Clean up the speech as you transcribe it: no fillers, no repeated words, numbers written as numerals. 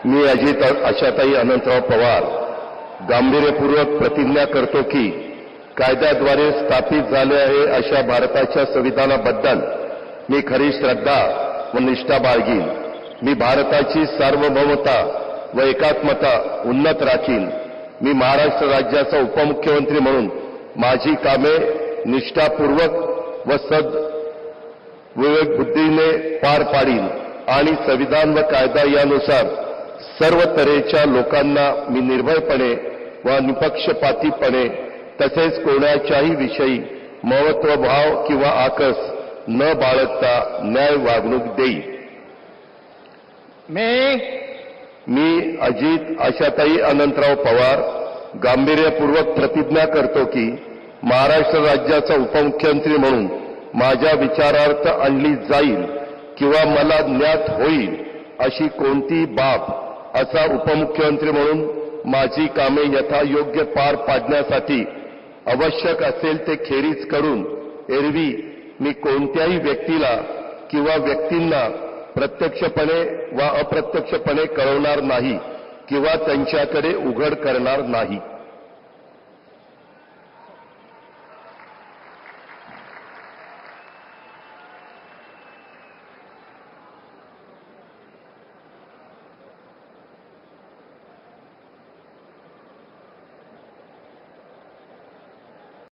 मी अजित आशाताई अनंतराव पवार गांभीर्यपूर्वक प्रतिज्ञा करतो की कायद्याद्वारे स्थापित झाले आहे अशा भारताच्या संविधानाबद्दल मी खरी श्रद्धा व निष्ठा बाळगीन. मी भारताची सार्वभौमता व एकात्मता उन्नत राखीन. मी महाराष्ट्र राज्याचा उपमुख्यमंत्री म्हणून माझी कामे निष्ठापूर्वक व विवेक बुद्धीने पार पाडीन आणि संविधान व कायदा यानुसार सर्व तऱ्हेच्या लोकांना मी निर्भयपणे व निपक्षपातीपणे तसेच कोणाच्याही विषयी महत्त्वभाव किंवा आकस न बाळगता न्याय वागणूक देईन. मी अजित आशाताई अनंतराव पवार गांभीर्यपूर्वक प्रतिज्ञा करतो की महाराष्ट्र राज्याचा उपमुख्यमंत्री म्हणून माझ्या विचारार्थ आणली जाईल किंवा मला ज्ञात होईल अशी कोणतीही बाब असा उपमुख्यमंत्री म्हणून माझी कामे यथायोग्य पार पाडण्यासाठी आवश्यक असेल ते खेरीज करून एरवी मी कोणत्याही व्यक्तीला किंवा व्यक्तींना प्रत्यक्षपणे वा अप्रत्यक्षपणे कळवणार नाही किंवा त्यांच्याकडे उघड करणार नाही.